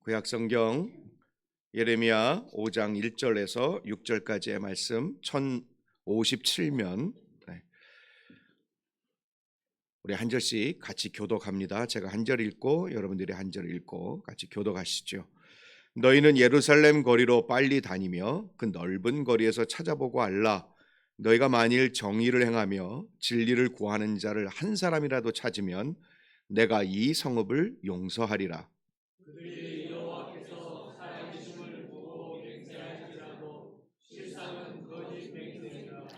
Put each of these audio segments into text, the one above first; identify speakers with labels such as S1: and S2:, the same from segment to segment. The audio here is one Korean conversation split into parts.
S1: 구약 성경 예레미야 5장 1절에서 6절까지의 말씀 1057면 우리 한 절씩 같이 교독합니다. 제가 한 절 읽고 여러분들이 한 절 읽고 같이 교독하시죠. 너희는 예루살렘 거리로 빨리 다니며 그 넓은 거리에서 찾아보고 알라. 너희가 만일 정의를 행하며 진리를 구하는 자를 한 사람이라도 찾으면 내가 이 성읍을 용서하리라.
S2: 그들이 여호와께서 살아계심을 보고 맹세할지라도 실상은 거짓 맹세니라.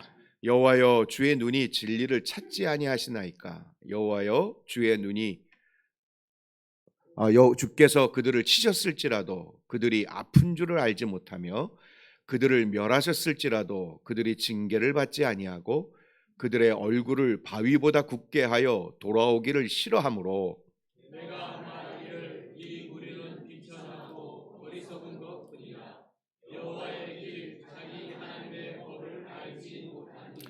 S1: 여호와여, 주의 눈이 진리를 찾지 아니하시나이까. 여호와여, 주의 눈이 주께서 그들을 치셨을지라도 그들이 아픈 줄을 알지 못하며 그들을 멸하셨을지라도 그들이 징계를 받지 아니하고 그들의 얼굴을 바위보다 굳게 하여 돌아오기를 싫어하므로
S2: 내가 말하기를 이 무리는 비천하고 어리석은 것뿐이라. 여호와의 길 자기 하나님의 법을 알지 못하니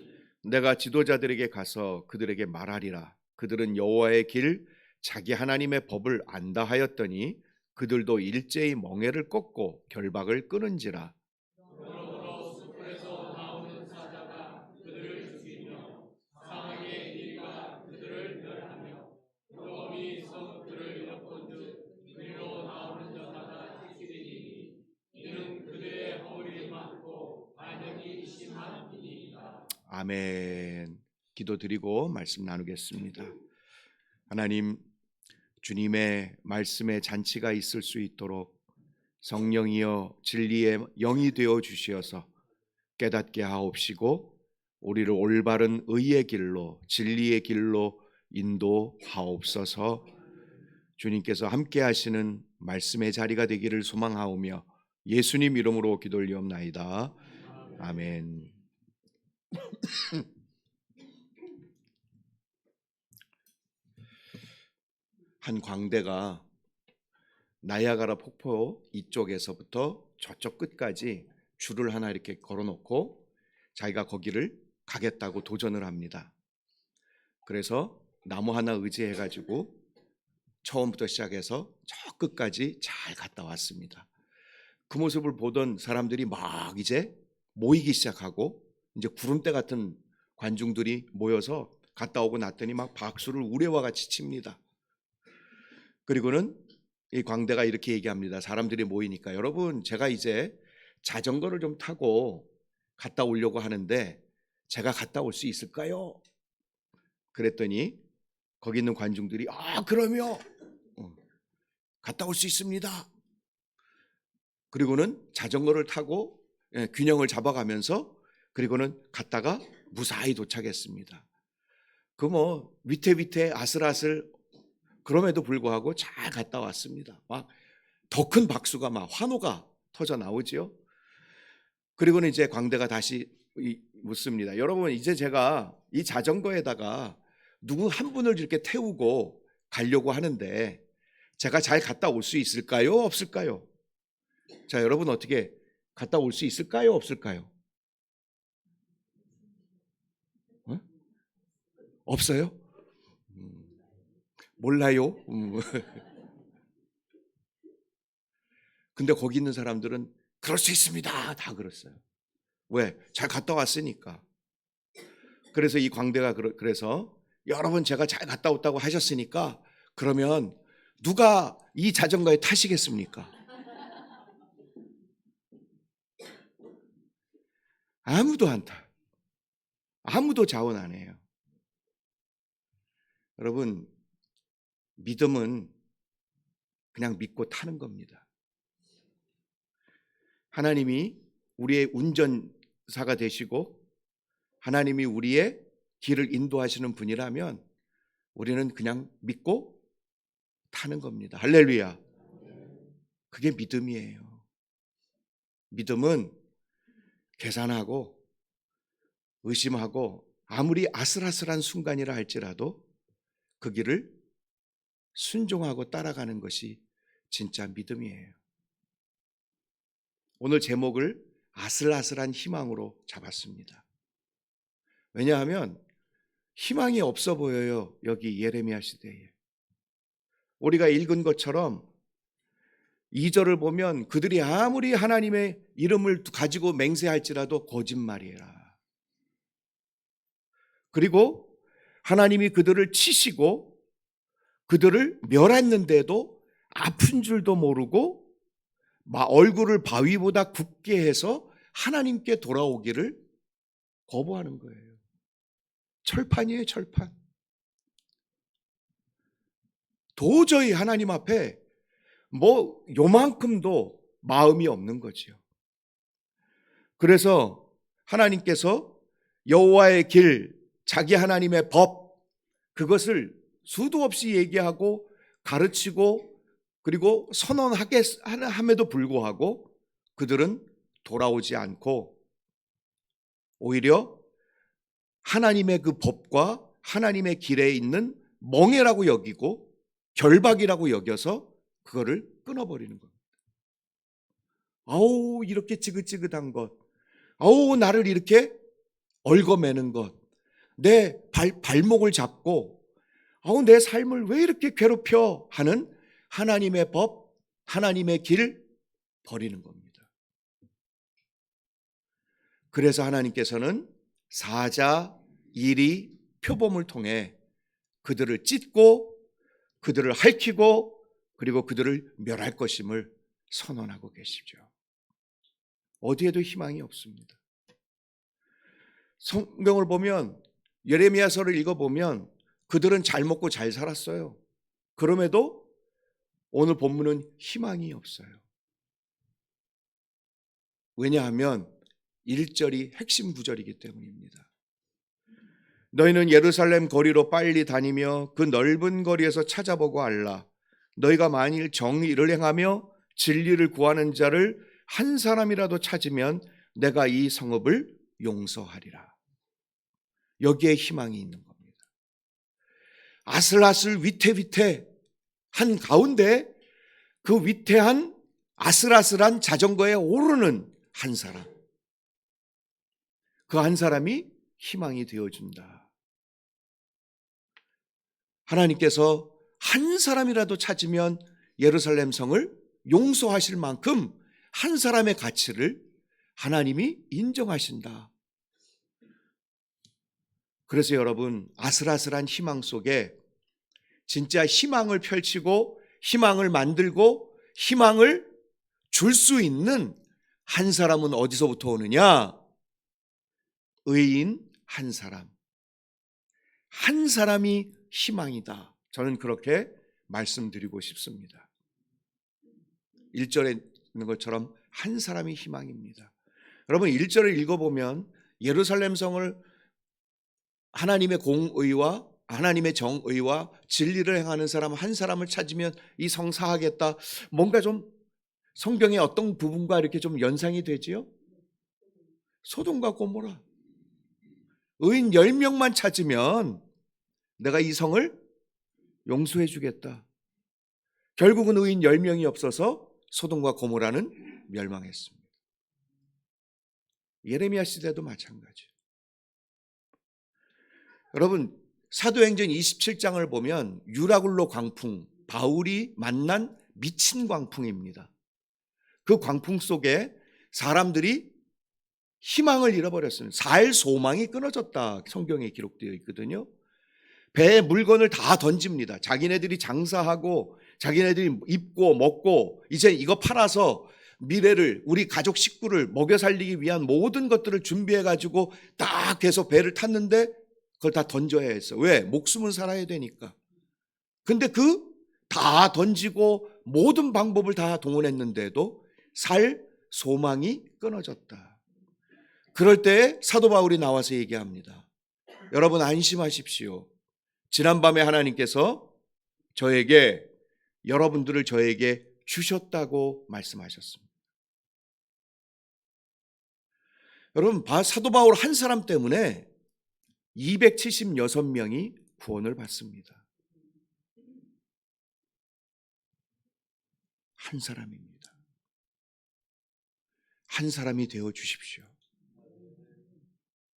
S1: 내가 지도자들에게 가서 그들에게 말하리라. 그들은 여호와의 길 자기 하나님의 법을 안다 하였더니 그들도 일제히 멍에를 꺾고 결박을 끊은지라.
S2: 그러므로 숲에서 나오는 사자가 그들을 죽이며 사망의 이가 그들을 멸하며 무덤이 성읍들을 엿본즉 그리로 나오는 자마다 죽이리니 이는 그들의 허물이 많고 반역이 심함이니이다.
S1: 아멘. 기도드리고 말씀 나누겠습니다. 하나님, 주님의 말씀의 잔치가 있을 수 있도록 성령이여 진리의 영이 되어 주시어서 깨닫게 하옵시고 우리를 올바른 의의 길로 진리의 길로 인도하옵소서. 주님께서 함께 하시는 말씀의 자리가 되기를 소망하오며 예수님 이름으로 기도 올리옵나이다. 아멘. 한 광대가 나이아가라 폭포 이쪽에서부터 저쪽 끝까지 줄을 하나 이렇게 걸어놓고 자기가 거기를 가겠다고 도전을 합니다. 그래서 나무 하나 의지해가지고 처음부터 시작해서 저 끝까지 잘 갔다 왔습니다. 그 모습을 보던 사람들이 막 이제 모이기 시작하고 이제 구름대 같은 관중들이 모여서 갔다 오고 났더니 막 박수를 우레와 같이 칩니다. 그리고는 이 광대가 이렇게 얘기합니다. 사람들이 모이니까 여러분, 제가 이제 자전거를 좀 타고 갔다 오려고 하는데 제가 갔다 올 수 있을까요? 그랬더니 거기 있는 관중들이 그럼요. 갔다 올 수 있습니다. 그리고는 자전거를 타고 균형을 잡아가면서 그리고는 갔다가 무사히 도착했습니다. 그 위태위태 아슬아슬 그럼에도 불구하고 잘 갔다 왔습니다. 막 더 큰 박수가 막 환호가 터져 나오지요. 그리고는 이제 광대가 다시 묻습니다. 여러분, 이제 제가 이 자전거에다가 누구 한 분을 이렇게 태우고 가려고 하는데 제가 잘 갔다 올 수 있을까요? 없을까요? 자, 여러분 어떻게 갔다 올 수 있을까요? 없을까요? 없어요? 몰라요? 근데 거기 있는 사람들은 그럴 수 있습니다. 다 그랬어요. 왜? 잘 갔다 왔으니까. 그래서 이 광대가 그래서 여러분 제가 잘 갔다 왔다고 하셨으니까 그러면 누가 이 자전거에 타시겠습니까? 아무도 안 타. 아무도 자원 안 해요. 여러분, 믿음은 그냥 믿고 타는 겁니다. 하나님이 우리의 운전사가 되시고 하나님이 우리의 길을 인도하시는 분이라면 우리는 그냥 믿고 타는 겁니다. 할렐루야. 그게 믿음이에요. 믿음은 계산하고 의심하고 아무리 아슬아슬한 순간이라 할지라도 그 길을 순종하고 따라가는 것이 진짜 믿음이에요. 오늘 제목을 아슬아슬한 희망으로 잡았습니다. 왜냐하면 희망이 없어 보여요. 여기 예레미야 시대에. 우리가 읽은 것처럼 2절을 보면 그들이 아무리 하나님의 이름을 가지고 맹세할지라도 거짓말이라. 그리고 하나님이 그들을 치시고 그들을 멸했는데도 아픈 줄도 모르고 얼굴을 바위보다 굳게 해서 하나님께 돌아오기를 거부하는 거예요. 철판이에요, 철판. 도저히 하나님 앞에 요만큼도 마음이 없는 거지요. 그래서 하나님께서 여호와의 길, 자기 하나님의 법, 그것을 수도 없이 얘기하고 가르치고 그리고 함에도 불구하고 그들은 돌아오지 않고 오히려 하나님의 그 법과 하나님의 길에 있는 멍해라고 여기고 결박이라고 여겨서 그거를 끊어버리는 겁니다. 아우, 이렇게 지긋지긋한 것, 아우, 나를 이렇게 얽어매는 것, 내 발목을 잡고 아우, 내 삶을 왜 이렇게 괴롭혀 하는 하나님의 법, 하나님의 길 버리는 겁니다. 그래서 하나님께서는 사자, 이리, 표범을 통해 그들을 찢고 그들을 핥히고 그리고 그들을 멸할 것임을 선언하고 계시죠. 어디에도 희망이 없습니다. 성경을 보면 예레미야서를 읽어보면 그들은 잘 먹고 잘 살았어요. 그럼에도 오늘 본문은 희망이 없어요. 왜냐하면 1절이 핵심 구절이기 때문입니다. 너희는 예루살렘 거리로 빨리 다니며 그 넓은 거리에서 찾아보고 알라. 너희가 만일 정의를 행하며 진리를 구하는 자를 한 사람이라도 찾으면 내가 이 성읍을 용서하리라. 여기에 희망이 있는 겁니다. 아슬아슬 위태위태한 가운데 그 위태한 아슬아슬한 자전거에 오르는 한 사람, 그 한 사람이 희망이 되어준다. 하나님께서 한 사람이라도 찾으면 예루살렘 성을 용서하실 만큼 한 사람의 가치를 하나님이 인정하신다. 그래서 여러분, 아슬아슬한 희망 속에 진짜 희망을 펼치고 희망을 만들고 희망을 줄 수 있는 한 사람은 어디서부터 오느냐? 의인 한 사람. 한 사람이 희망이다. 저는 그렇게 말씀드리고 싶습니다. 1절에 있는 것처럼 한 사람이 희망입니다. 여러분, 1절을 읽어보면 예루살렘 성을 하나님의 공의와 하나님의 정의와 진리를 행하는 사람 한 사람을 찾으면 이 성 사하겠다. 뭔가 좀 성경의 어떤 부분과 이렇게 좀 연상이 되지요? 소돔과 고모라. 의인 10명만 찾으면 내가 이 성을 용서해 주겠다. 결국은 의인 10명이 없어서 소돔과 고모라는 멸망했습니다. 예레미야 시대도 마찬가지. 여러분, 사도행전 27장을 보면 유라굴로 광풍, 바울이 만난 미친 광풍입니다. 그 광풍 속에 사람들이 희망을 잃어버렸습니다. 살 소망이 끊어졌다. 성경에 기록되어 있거든요. 배에 물건을 다 던집니다. 자기네들이 장사하고 자기네들이 입고 먹고 이제 이거 팔아서 미래를 우리 가족 식구를 먹여 살리기 위한 모든 것들을 준비해 가지고 딱 계속 배를 탔는데 그걸 다 던져야 했어. 왜? 목숨을 살아야 되니까. 근데 다 던지고 모든 방법을 다 동원했는데도 살 소망이 끊어졌다. 그럴 때 사도 바울이 나와서 얘기합니다. 여러분 안심하십시오. 지난밤에 하나님께서 여러분들을 저에게 주셨다고 말씀하셨습니다. 여러분, 사도 바울 한 사람 때문에 276명이 구원을 받습니다. 한 사람입니다. 한 사람이 되어 주십시오.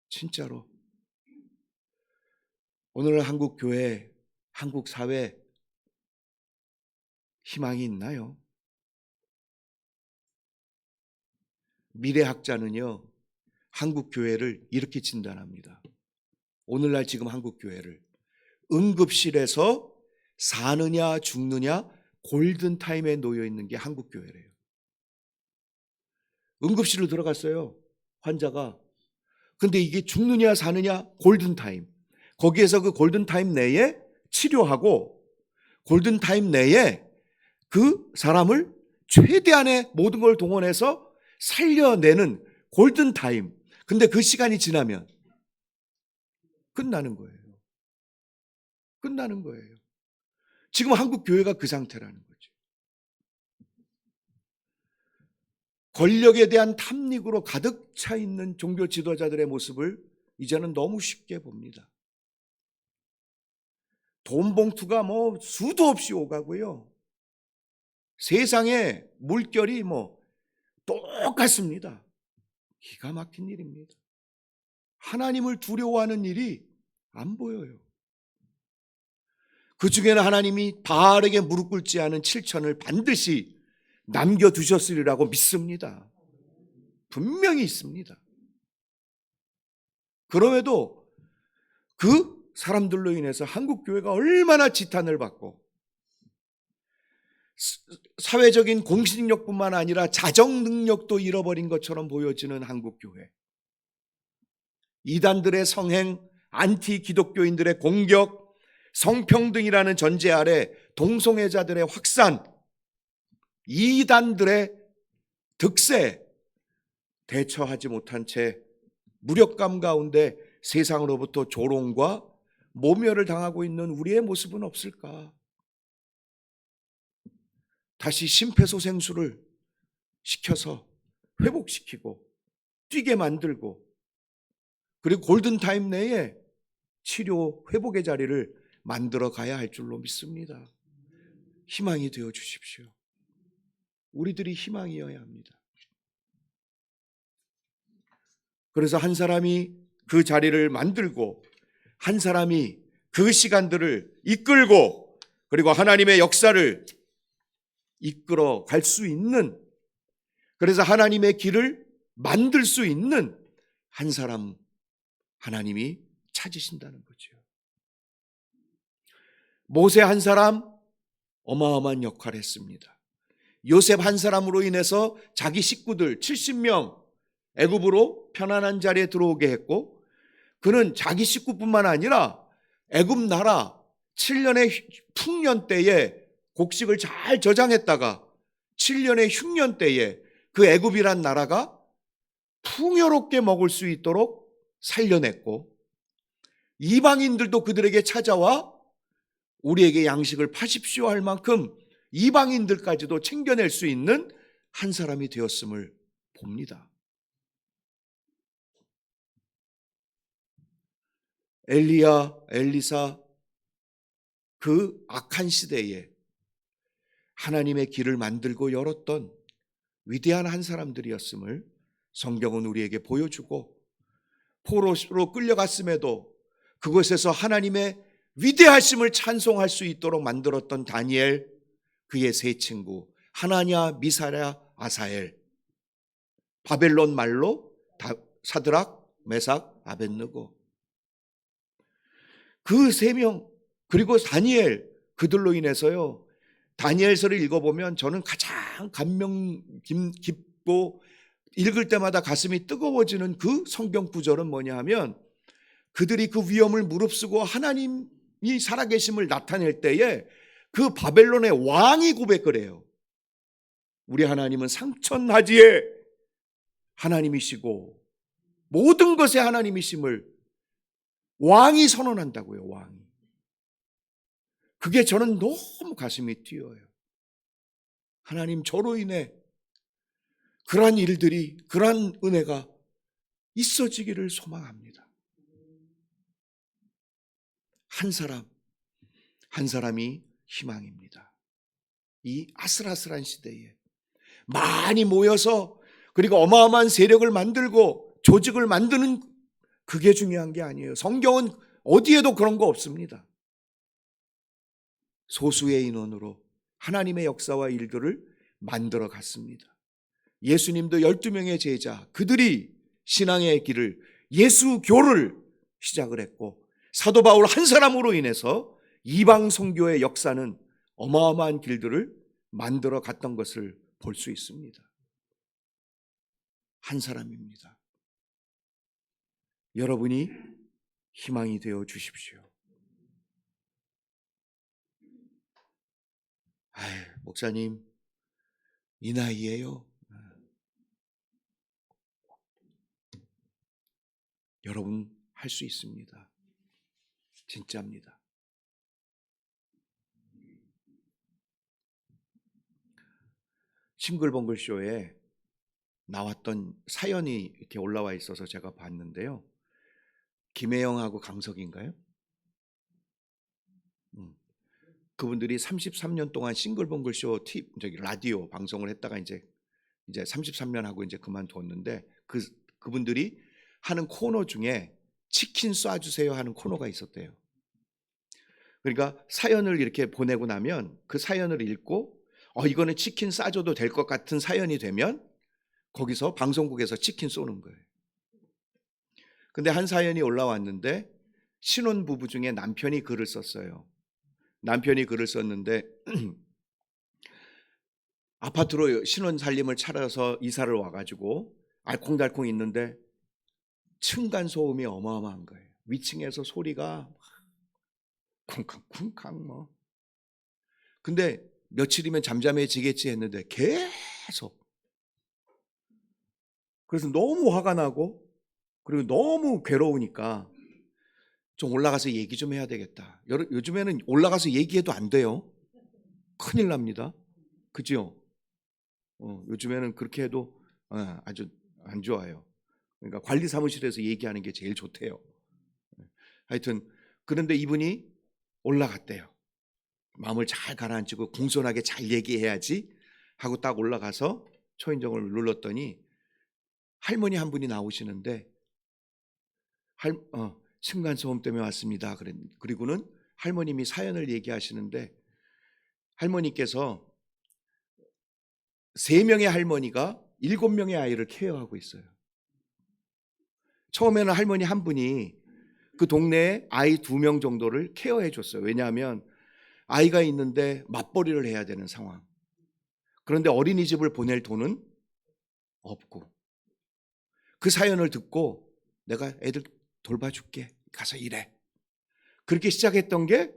S1: 진짜로. 오늘 한국 교회, 한국 사회 희망이 있나요? 미래학자는요, 한국 교회를 이렇게 진단합니다. 오늘날 지금 한국 교회를 응급실에서 사느냐 죽느냐 골든타임에 놓여 있는 게 한국 교회래요. 응급실로 들어갔어요, 환자가. 근데 이게 죽느냐 사느냐 골든타임. 거기에서 그 골든타임 내에 치료하고 골든타임 내에 그 사람을 최대한의 모든 걸 동원해서 살려내는 골든타임. 근데 그 시간이 지나면 끝나는 거예요. 끝나는 거예요. 지금 한국 교회가 그 상태라는 거죠. 권력에 대한 탐닉으로 가득 차 있는 종교 지도자들의 모습을 이제는 너무 쉽게 봅니다. 돈 봉투가 뭐 수도 없이 오가고요. 세상에 물결이 뭐 똑같습니다. 기가 막힌 일입니다. 하나님을 두려워하는 일이 안 보여요. 그 중에는 하나님이 바알에게 무릎 꿇지 않은 7천을 반드시 남겨두셨으리라고 믿습니다. 분명히 있습니다. 그럼에도 그 사람들로 인해서 한국 교회가 얼마나 지탄을 받고 사회적인 공신력뿐만 아니라 자정 능력도 잃어버린 것처럼 보여지는 한국 교회. 이단들의 성행, 안티 기독교인들의 공격, 성평등이라는 전제 아래 동성애자들의 확산, 이단들의 득세, 대처하지 못한 채 무력감 가운데 세상으로부터 조롱과 모멸을 당하고 있는 우리의 모습은 없을까? 다시 심폐소생술을 시켜서 회복시키고 뛰게 만들고 그리고 골든타임 내에 치료 회복의 자리를 만들어 가야 할 줄로 믿습니다. 희망이 되어 주십시오. 우리들이 희망이어야 합니다. 그래서 한 사람이 그 자리를 만들고 한 사람이 그 시간들을 이끌고 그리고 하나님의 역사를 이끌어 갈 수 있는, 그래서 하나님의 길을 만들 수 있는 한 사람 하나님이 찾으신다는 거죠. 모세 한 사람 어마어마한 역할을 했습니다. 요셉 한 사람으로 인해서 자기 식구들 70명 애굽으로 편안한 자리에 들어오게 했고, 그는 자기 식구뿐만 아니라 애굽 나라 7년의 풍년 때에 곡식을 잘 저장했다가 7년의 흉년 때에 그 애굽이란 나라가 풍요롭게 먹을 수 있도록 살려냈고, 이방인들도 그들에게 찾아와 우리에게 양식을 파십시오 할 만큼 이방인들까지도 챙겨낼 수 있는 한 사람이 되었음을 봅니다. 엘리야, 엘리사, 그 악한 시대에 하나님의 길을 만들고 열었던 위대한 한 사람들이었음을 성경은 우리에게 보여주고, 포로로 끌려갔음에도 그곳에서 하나님의 위대하심을 찬송할 수 있도록 만들었던 다니엘, 그의 세 친구 하나냐, 미사랴, 아사엘, 바벨론 말로 사드락, 메삭, 아벳느고, 그 세 명, 그리고 다니엘, 그들로 인해서요, 다니엘서를 읽어보면 저는 가장 감명 깊고 읽을 때마다 가슴이 뜨거워지는 그 성경 구절은 뭐냐 하면, 그들이 그 위험을 무릅쓰고 하나님이 살아계심을 나타낼 때에 그 바벨론의 왕이 고백을 해요. 우리 하나님은 상천하지의 하나님이시고 모든 것의 하나님이심을 왕이 선언한다고요. 왕이. 그게 저는 너무 가슴이 뛰어요. 하나님, 저로 인해 그러한 일들이, 그러한 은혜가 있어지기를 소망합니다. 한 사람, 한 사람이 희망입니다. 이 아슬아슬한 시대에 많이 모여서 그리고 어마어마한 세력을 만들고 조직을 만드는, 그게 중요한 게 아니에요. 성경은 어디에도 그런 거 없습니다. 소수의 인원으로 하나님의 역사와 일들을 만들어 갔습니다. 예수님도 12명의 제자, 그들이 신앙의 길을, 예수교를 시작을 했고, 사도 바울 한 사람으로 인해서 이방 선교의 역사는 어마어마한 길들을 만들어 갔던 것을 볼 수 있습니다. 한 사람입니다. 여러분이 희망이 되어 주십시오. 목사님, 이 나이에요? 여러분 할 수 있습니다. 진짜입니다. 싱글벙글쇼에 나왔던 사연이 이렇게 올라와 있어서 제가 봤는데요. 김혜영하고 강석인가요? 그분들이 33년 동안 싱글벙글쇼 라디오 방송을 했다가 이제 33년 하고 이제 그만두었는데, 그분들이 하는 코너 중에 치킨 쏴주세요 하는 코너가 있었대요. 그러니까 사연을 이렇게 보내고 나면 그 사연을 읽고 이거는 치킨 쏴줘도 될 것 같은 사연이 되면 거기서 방송국에서 치킨 쏘는 거예요. 근데 한 사연이 올라왔는데 신혼부부 중에 남편이 글을 썼어요. 남편이 글을 썼는데 아파트로 신혼 살림을 차려서 이사를 와가지고 알콩달콩 있는데 층간 소음이 어마어마한 거예요. 위층에서 소리가 쿵쾅쿵쾅 뭐. 근데 며칠이면 잠잠해지겠지 했는데 계속. 그래서 너무 화가 나고 그리고 너무 괴로우니까 좀 올라가서 얘기 좀 해야 되겠다. 요즘에는 올라가서 얘기해도 안 돼요. 큰일 납니다. 그죠? 요즘에는 그렇게 해도 아주 안 좋아요. 그러니까 관리 사무실에서 얘기하는 게 제일 좋대요. 하여튼 그런데 이분이 올라갔대요. 마음을 잘 가라앉히고 공손하게 잘 얘기해야지 하고 딱 올라가서 초인종을 눌렀더니 할머니 한 분이 나오시는데 층간소음 때문에 왔습니다. 그리고는 할머님이 사연을 얘기하시는데 할머니께서 3명의 할머니가 7명의 아이를 케어하고 있어요. 처음에는 할머니 한 분이 그 동네에 아이 2명 정도를 케어해 줬어요. 왜냐하면 아이가 있는데 맞벌이를 해야 되는 상황. 그런데 어린이집을 보낼 돈은 없고, 그 사연을 듣고 내가 애들 돌봐줄게, 가서 일해. 그렇게 시작했던 게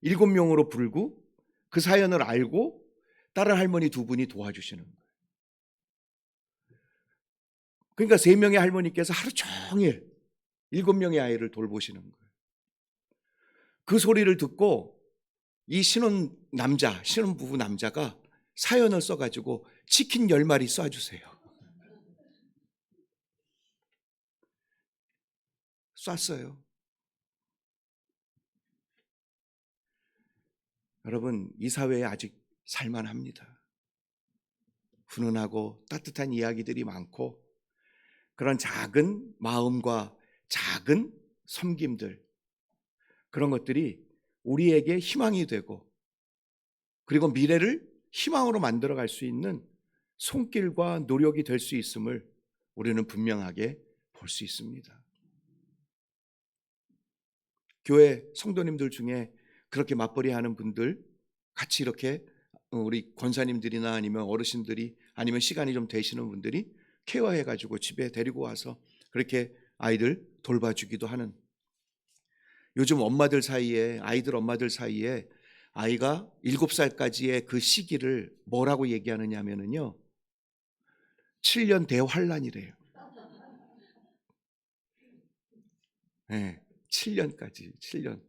S1: 7명으로 불고 그 사연을 알고 다른 할머니 2분이 도와주시는 거예요. 그러니까 3명의 할머니께서 하루 종일 7명의 아이를 돌보시는 거예요. 그 소리를 듣고 이 신혼부부 남자가 사연을 써가지고 치킨 10마리 쏴주세요. 쐈어요. 여러분, 이 사회에 아직 살만합니다. 훈훈하고 따뜻한 이야기들이 많고 그런 작은 마음과 작은 섬김들, 그런 것들이 우리에게 희망이 되고 그리고 미래를 희망으로 만들어갈 수 있는 손길과 노력이 될 수 있음을 우리는 분명하게 볼 수 있습니다. 교회 성도님들 중에 그렇게 맞벌이하는 분들 같이 이렇게 우리 권사님들이나 아니면 어르신들이 아니면 시간이 좀 되시는 분들이 케어해가지고 집에 데리고 와서 그렇게 아이들 돌봐주기도 하는, 요즘 엄마들 사이에 아이들 엄마들 사이에 아이가 7살까지의 그 시기를 뭐라고 얘기하느냐 하면은요 7년 대환란이래요. 네, 7년까지 7년.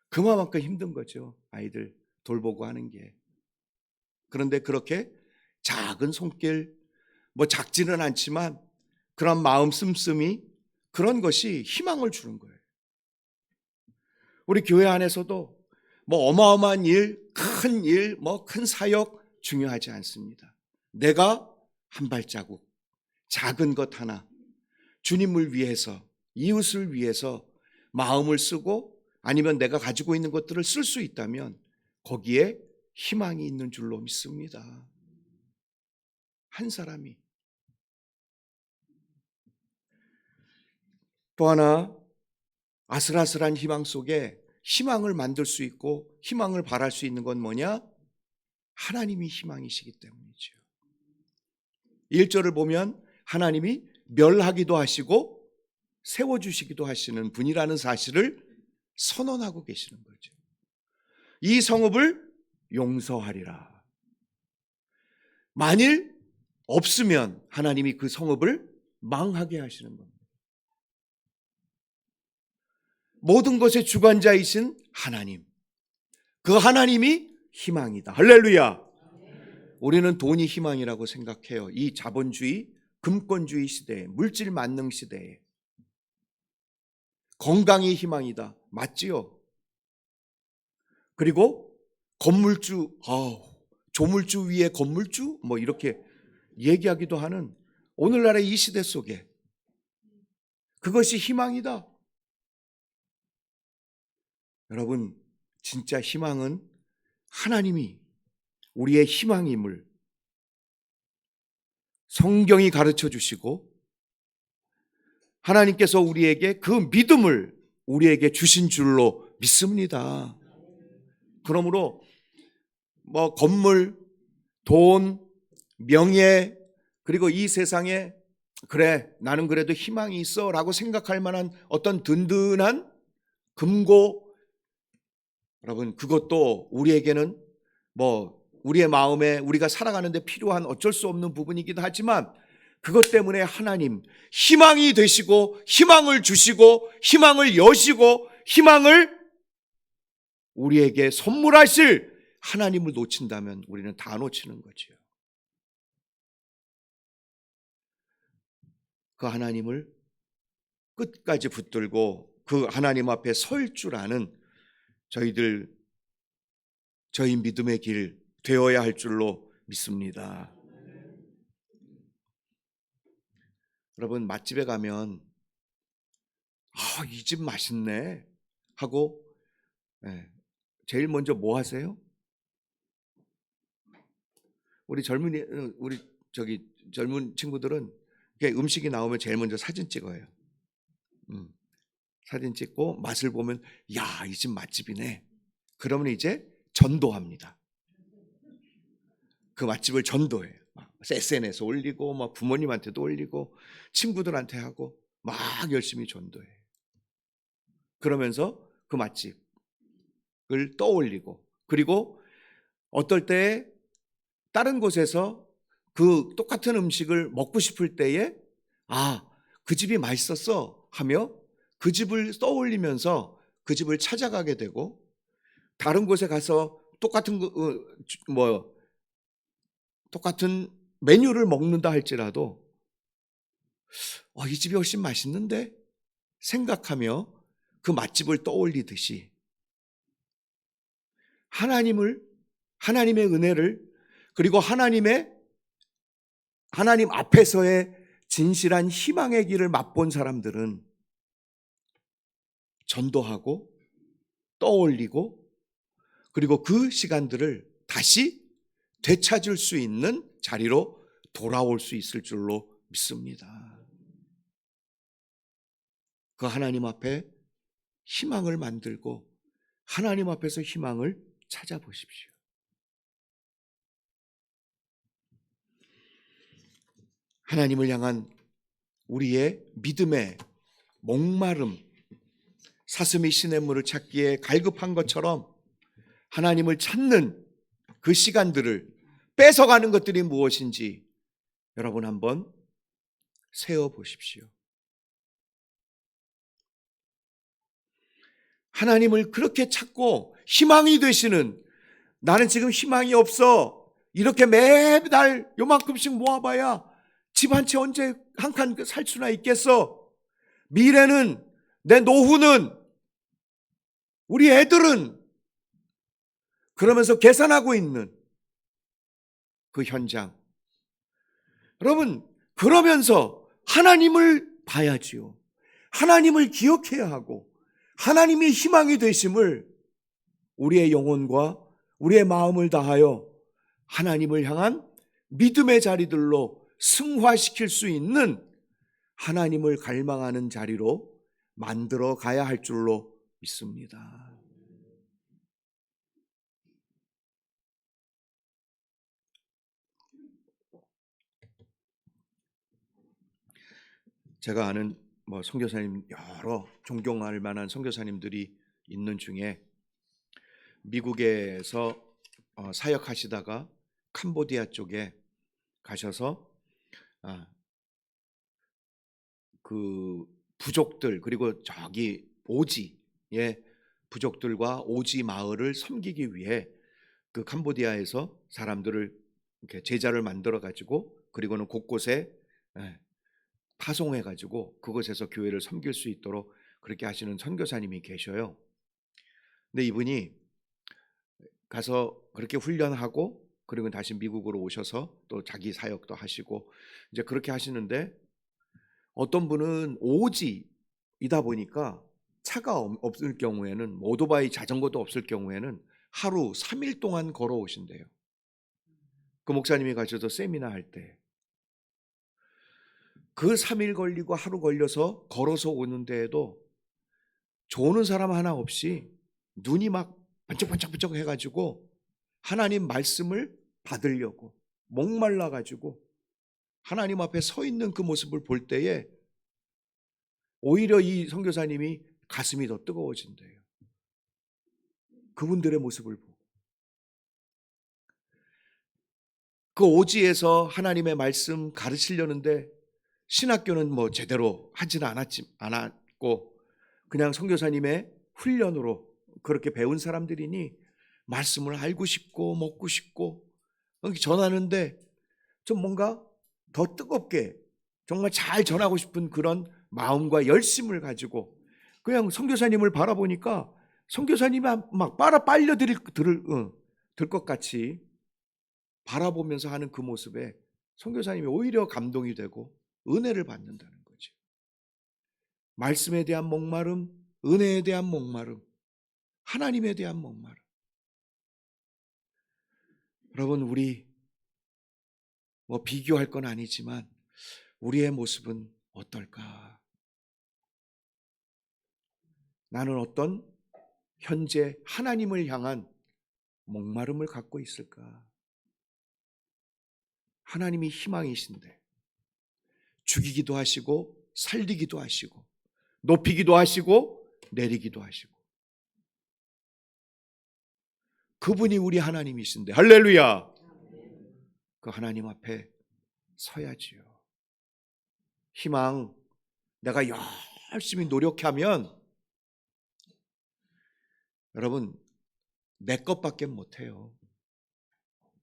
S1: 그만큼 힘든 거죠. 아이들 돌보고 하는 게. 그런데 그렇게 작은 손길, 뭐 작지는 않지만 그런 마음 씀씀이, 그런 것이 희망을 주는 거예요. 우리 교회 안에서도 뭐 어마어마한 일, 큰 일, 뭐 큰 사역 중요하지 않습니다. 내가 한 발자국, 작은 것 하나, 주님을 위해서, 이웃을 위해서 마음을 쓰고 아니면 내가 가지고 있는 것들을 쓸 수 있다면 거기에 희망이 있는 줄로 믿습니다. 한 사람이. 또 하나 아슬아슬한 희망 속에 희망을 만들 수 있고 희망을 발할 수 있는 건 뭐냐? 하나님이 희망이시기 때문이죠. 1절을 보면 하나님이 멸하기도 하시고 세워주시기도 하시는 분이라는 사실을 선언하고 계시는 거죠. 이 성읍을 용서하리라. 만일 없으면 하나님이 그 성읍을 망하게 하시는 겁니다. 모든 것의 주관자이신 하나님, 그 하나님이 희망이다. 할렐루야. 우리는 돈이 희망이라고 생각해요. 이 자본주의, 금권주의 시대에, 물질 만능 시대에 건강이 희망이다. 맞지요? 그리고 건물주, 조물주 위에 건물주? 뭐 이렇게 얘기하기도 하는 오늘날의 이 시대 속에 그것이 희망이다. 여러분, 진짜 희망은 하나님이 우리의 희망임을 성경이 가르쳐 주시고 하나님께서 우리에게 그 믿음을 우리에게 주신 줄로 믿습니다. 그러므로 뭐 건물, 돈, 명예, 그리고 이 세상에 그래 나는 그래도 희망이 있어 라고 생각할 만한 어떤 든든한 금고, 여러분 그것도 우리에게는 뭐 우리의 마음에 우리가 살아가는 데 필요한 어쩔 수 없는 부분이기도 하지만 그것 때문에 하나님 희망이 되시고 희망을 주시고 희망을 여시고 희망을 우리에게 선물하실 하나님을 놓친다면 우리는 다 놓치는 거죠. 그 하나님을 끝까지 붙들고 그 하나님 앞에 설 줄 아는 저희 믿음의 길 되어야 할 줄로 믿습니다. 여러분 맛집에 가면 이 집 맛있네 하고 제일 먼저 뭐 하세요? 우리 젊은 친구들은 음식이 나오면 제일 먼저 사진 찍어요. 사진 찍고 맛을 보면 야, 이 집 맛집이네. 그러면 이제 전도합니다. 그 맛집을 전도해요. SNS 올리고 막 부모님한테도 올리고 친구들한테 하고 막 열심히 전도해요. 그러면서 그 맛집을 떠올리고 그리고 어떨 때 다른 곳에서 그 똑같은 음식을 먹고 싶을 때에 그 집이 맛있었어 하며 그 집을 떠올리면서 그 집을 찾아가게 되고 다른 곳에 가서 똑같은 메뉴를 먹는다 할지라도 이 집이 훨씬 맛있는데 생각하며 그 맛집을 떠올리듯이 하나님의 은혜를 그리고 하나님 앞에서의 진실한 희망의 길을 맛본 사람들은 전도하고 떠올리고 그리고 그 시간들을 다시 되찾을 수 있는 자리로 돌아올 수 있을 줄로 믿습니다. 그 하나님 앞에 희망을 만들고 하나님 앞에서 희망을 찾아보십시오. 하나님을 향한 우리의 믿음의 목마름, 사슴이 시냇물을 찾기에 갈급한 것처럼 하나님을 찾는 그 시간들을 뺏어가는 것들이 무엇인지 여러분 한번 세어보십시오. 하나님을 그렇게 찾고 희망이 되시는, 나는 지금 희망이 없어, 이렇게 매달 요만큼씩 모아봐야 집 한 채 언제 한 칸 살 수나 있겠어, 미래는, 내 노후는, 우리 애들은, 그러면서 계산하고 있는 그 현장, 여러분 그러면서 하나님을 봐야지요. 하나님을 기억해야 하고 하나님이 희망이 되심을 우리의 영혼과 우리의 마음을 다하여 하나님을 향한 믿음의 자리들로 승화시킬 수 있는 하나님을 갈망하는 자리로 만들어 가야 할 줄로 믿습니다. 제가 아는 선교사님, 여러 존경할 만한 선교사님들이 있는 중에 미국에서 사역하시다가 캄보디아 쪽에 가셔서 그 부족들, 그리고 저기 오지의 부족들과 오지 마을을 섬기기 위해 그 캄보디아에서 사람들을 이렇게 제자를 만들어 가지고, 그리고는 곳곳에 파송해 가지고 그곳에서 교회를 섬길 수 있도록 그렇게 하시는 선교사님이 계셔요. 근데 이분이 가서 그렇게 훈련하고, 그리고 다시 미국으로 오셔서 또 자기 사역도 하시고 이제 그렇게 하시는데, 어떤 분은 오지이다 보니까 차가 없을 경우에는, 오토바이 자전거도 없을 경우에는 하루 3일 동안 걸어오신대요. 그 목사님이 가셔서 세미나 할 때 그 3일 걸리고 하루 걸려서 걸어서 오는데에도 조는 사람 하나 없이 눈이 막 반짝반짝반짝 해가지고 하나님 말씀을 받으려고 목말라가지고 하나님 앞에 서 있는 그 모습을 볼 때에 오히려 이 선교사님이 가슴이 더 뜨거워진대요. 그분들의 모습을 보고. 그 오지에서 하나님의 말씀 가르치려는데 신학교는 제대로 하지는 않았고 그냥 선교사님의 훈련으로 그렇게 배운 사람들이니 말씀을 알고 싶고 먹고 싶고 전하는데 좀 뭔가 더 뜨겁게 정말 잘 전하고 싶은 그런 마음과 열심을 가지고 그냥 선교사님을 바라보니까 선교사님이 막 빨려들 것 같이 바라보면서 하는 그 모습에 선교사님이 오히려 감동이 되고 은혜를 받는다는 거죠. 말씀에 대한 목마름, 은혜에 대한 목마름, 하나님에 대한 목마름. 여러분, 우리 비교할 건 아니지만 우리의 모습은 어떨까? 나는 어떤 현재 하나님을 향한 목마름을 갖고 있을까? 하나님이 희망이신데 죽이기도 하시고 살리기도 하시고 높이기도 하시고 내리기도 하시고 그분이 우리 하나님이신데, 할렐루야! 그 하나님 앞에 서야지요. 희망, 내가 열심히 노력하면 여러분 내 것밖에 못해요.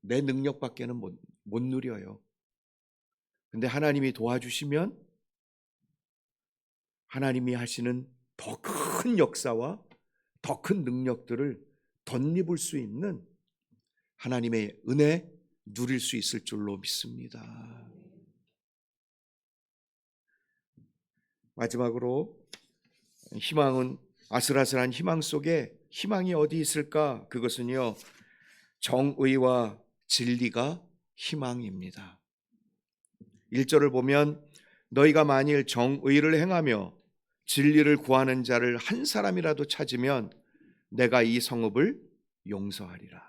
S1: 내 능력밖에는 못 누려요. 근데 하나님이 도와주시면 하나님이 하시는 더 큰 역사와 더 큰 능력들을 덧입을 수 있는 하나님의 은혜 누릴 수 있을 줄로 믿습니다. 마지막으로 희망은, 아슬아슬한 희망 속에 희망이 어디 있을까? 그것은요, 정의와 진리가 희망입니다. 1절을 보면 너희가 만일 정의를 행하며 진리를 구하는 자를 한 사람이라도 찾으면 내가 이 성읍을 용서하리라.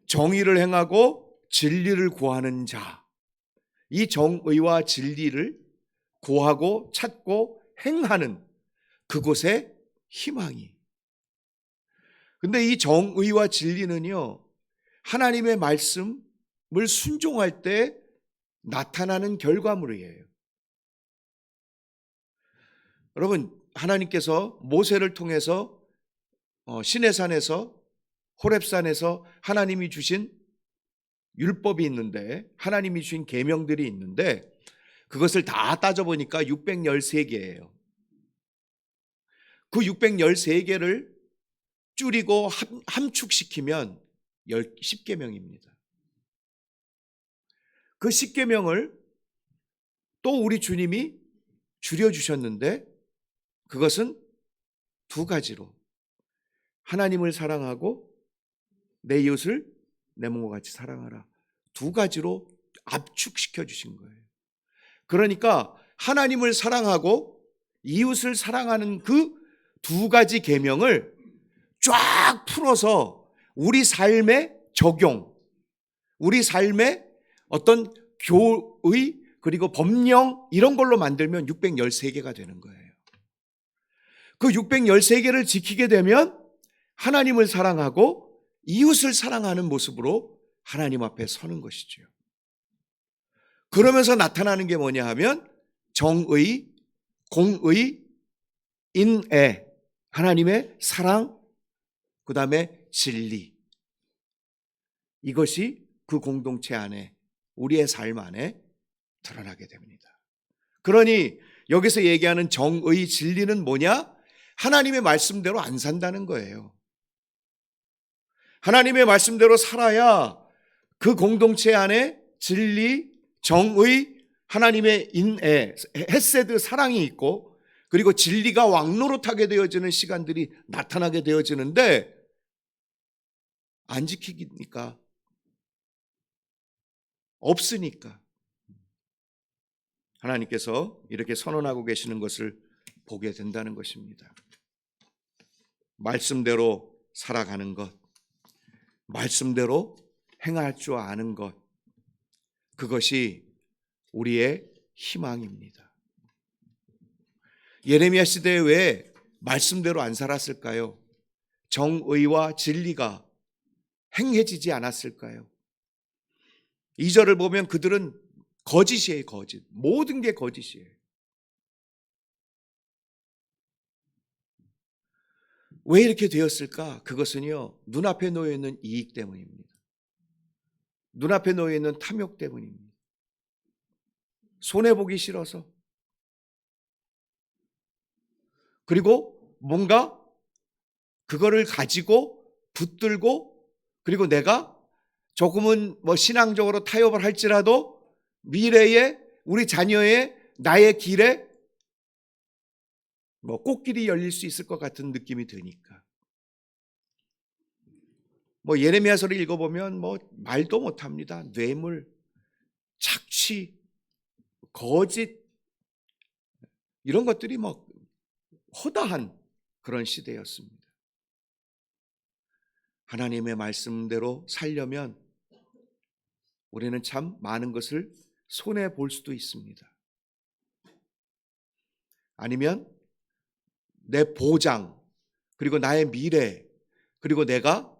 S1: 정의를 행하고 진리를 구하는 자, 이 정의와 진리를 구하고 찾고 행하는 그곳에 희망이. 근데 이 정의와 진리는요, 하나님의 말씀을 순종할 때 나타나는 결과물이에요. 여러분, 하나님께서 모세를 통해서 시내산에서, 호렙산에서 하나님이 주신 율법이 있는데, 하나님이 주신 계명들이 있는데 그것을 다 따져보니까 613개예요. 그 613개를 줄이고 함축시키면 10계명입니다. 그 10계명을 또 우리 주님이 줄여주셨는데 그것은 두 가지로, 하나님을 사랑하고 내 이웃을 내 몸과 같이 사랑하라. 두 가지로 압축시켜 주신 거예요. 그러니까 하나님을 사랑하고 이웃을 사랑하는 그 두 가지 계명을 쫙 풀어서 우리 삶의 적용, 우리 삶의 어떤 교의 그리고 법령 이런 걸로 만들면 613개가 되는 거예요. 그 613개를 지키게 되면 하나님을 사랑하고 이웃을 사랑하는 모습으로 하나님 앞에 서는 것이죠. 그러면서 나타나는 게 뭐냐 하면 정의, 공의, 인애, 하나님의 사랑, 그 다음에 진리. 이것이 그 공동체 안에 우리의 삶 안에 드러나게 됩니다. 그러니 여기서 얘기하는 정의, 진리는 뭐냐? 하나님의 말씀대로 안 산다는 거예요. 하나님의 말씀대로 살아야 그 공동체 안에 진리, 정의, 하나님의 인애, 헤세드 사랑이 있고 그리고 진리가 왕노릇하게 되어지는 시간들이 나타나게 되어지는데 안 지키니까 없으니까 하나님께서 이렇게 선언하고 계시는 것을 보게 된다는 것입니다. 말씀대로 살아가는 것, 말씀대로 행할 줄 아는 것, 그것이 우리의 희망입니다. 예레미야 시대에 왜 말씀대로 안 살았을까요? 정의와 진리가 행해지지 않았을까요? 2절을 보면 그들은 거짓이에요, 거짓. 모든 게 거짓이에요. 왜 이렇게 되었을까? 그것은요, 눈앞에 놓여 있는 이익 때문입니다. 눈앞에 놓여 있는 탐욕 때문입니다. 손해보기 싫어서. 그리고 뭔가 그거를 가지고 붙들고 그리고 내가 조금은 뭐 신앙적으로 타협을 할지라도 미래에 우리 자녀의 나의 길에 뭐 꽃길이 열릴 수 있을 것 같은 느낌이 드니까. 뭐 예레미야서를 읽어보면 뭐 말도 못합니다. 뇌물, 착취, 거짓 이런 것들이 뭐 허다한 그런 시대였습니다. 하나님의 말씀대로 살려면 우리는 참 많은 것을 손해 볼 수도 있습니다. 아니면 내 보장, 그리고 나의 미래, 그리고 내가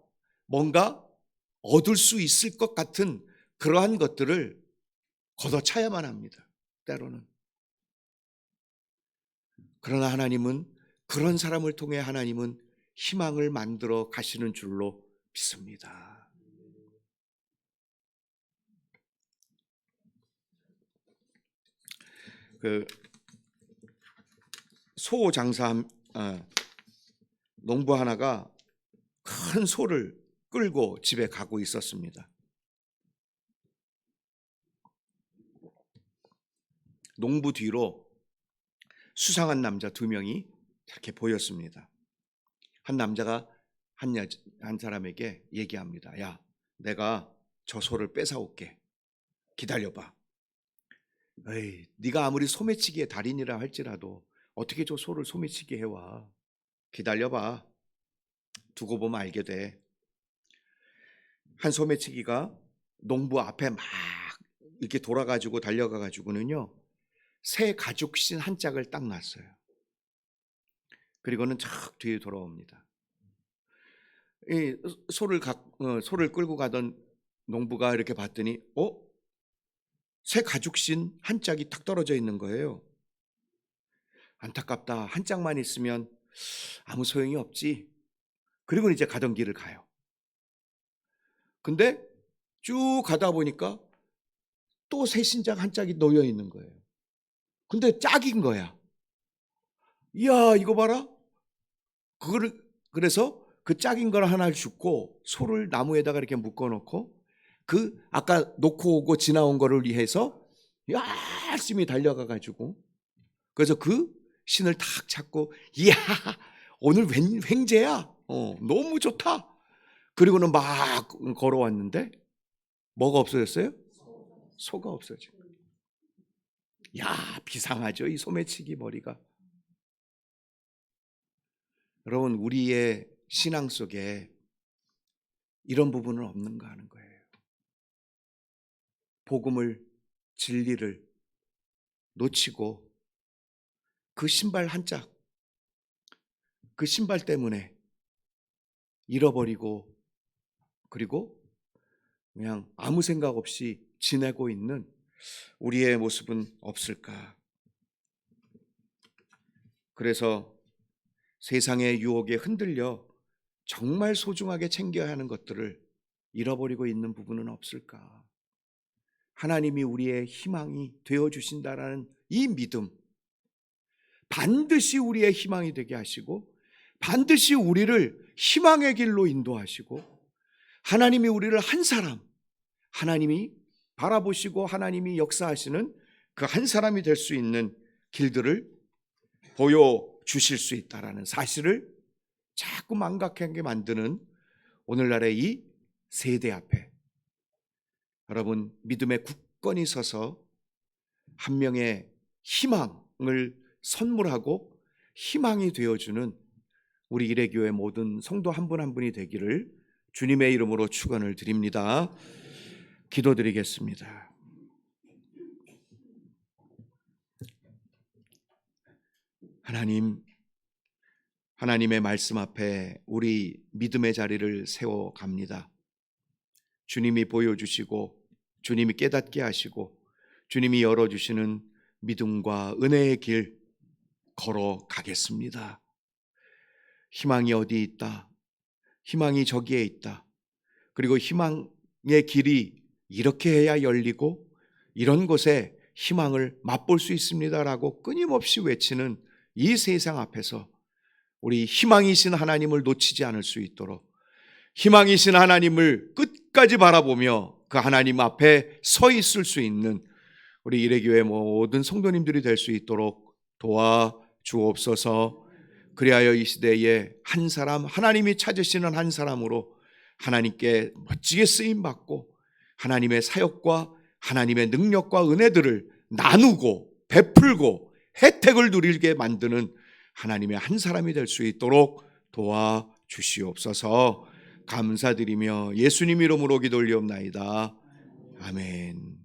S1: 뭔가 얻을 수 있을 것 같은 그러한 것들을 걷어차야만 합니다. 때로는. 그러나 하나님은 그런 사람을 통해 하나님은 희망을 만들어 가시는 줄로 믿습니다. 그 소 장사 농부 하나가 큰 소를 끌고 집에 가고 있었습니다. 농부 뒤로 수상한 남자 2명이 이렇게 보였습니다. 한 남자가 한 사람에게 얘기합니다. 야, 내가 저 소를 뺏어올게. 기다려봐. 에이, 네가 아무리 소매치기의 달인이라 할지라도 어떻게 저 소를 소매치기 해와. 기다려봐. 두고 보면 알게 돼. 한 소매치기가 농부 앞에 막 이렇게 돌아가지고 달려가가지고는요, 새 가죽신 한 짝을 딱 놨어요. 그리고는 쫙 뒤에 돌아옵니다. 이 소를 끌고 가던 농부가 이렇게 봤더니 새 가죽신 한 짝이 탁 떨어져 있는 거예요. 안타깝다. 한 짝만 있으면 아무 소용이 없지. 그리고 이제 가던 길을 가요. 근데 쭉 가다 보니까 또 새 신작 한 짝이 놓여 있는 거예요. 근데 짝인 거야. 이야, 이거 봐라. 그래서 그 짝인 걸 하나를 줍고 소를 나무에다가 이렇게 묶어놓고 그 아까 놓고 오고 지나온 거를 위해서 열심히 달려가가지고 그래서 그 신을 탁 찾고 이야, 오늘 횡재야. 너무 좋다. 그리고는 막 걸어왔는데 뭐가 없어졌어요? 소가 없어져. 야, 비상하죠, 이 소매치기 머리가. 여러분, 우리의 신앙 속에 이런 부분은 없는가 하는 거예요. 복음을, 진리를 놓치고 그 신발 한 짝, 그 신발 때문에 잃어버리고 그리고 그냥 아무 생각 없이 지내고 있는 우리의 모습은 없을까? 그래서 세상의 유혹에 흔들려 정말 소중하게 챙겨야 하는 것들을 잃어버리고 있는 부분은 없을까? 하나님이 우리의 희망이 되어주신다라는 이 믿음, 반드시 우리의 희망이 되게 하시고 반드시 우리를 희망의 길로 인도하시고 하나님이 우리를 한 사람, 하나님이 바라보시고 하나님이 역사하시는 그 한 사람이 될 수 있는 길들을 보여주실 수 있다는 사실을 자꾸 망각하게 만드는 오늘날의 이 세대 앞에 여러분, 믿음에 굳건히 서서 한 명의 희망을 선물하고 희망이 되어주는 우리 일회교회 모든 성도 한 분 한 분이 되기를 주님의 이름으로 축원을 드립니다. 기도드리겠습니다. 하나님, 하나님의 말씀 앞에 우리 믿음의 자리를 세워갑니다. 주님이 보여주시고 주님이 깨닫게 하시고 주님이 열어주시는 믿음과 은혜의 길 걸어가겠습니다. 희망이 어디 있다? 희망이 저기에 있다. 그리고 희망의 길이 이렇게 해야 열리고 이런 곳에 희망을 맛볼 수 있습니다라고 끊임없이 외치는 이 세상 앞에서 우리 희망이신 하나님을 놓치지 않을 수 있도록 희망이신 하나님을 끝까지 바라보며 그 하나님 앞에 서 있을 수 있는 우리 일회교회 모든 성도님들이 될 수 있도록 도와주옵소서. 그리하여 이 시대에 한 사람, 하나님이 찾으시는 한 사람으로 하나님께 멋지게 쓰임받고 하나님의 사역과 하나님의 능력과 은혜들을 나누고 베풀고 혜택을 누리게 만드는 하나님의 한 사람이 될 수 있도록 도와주시옵소서. 감사드리며 예수님 이름으로 기도 올리옵나이다. 아멘.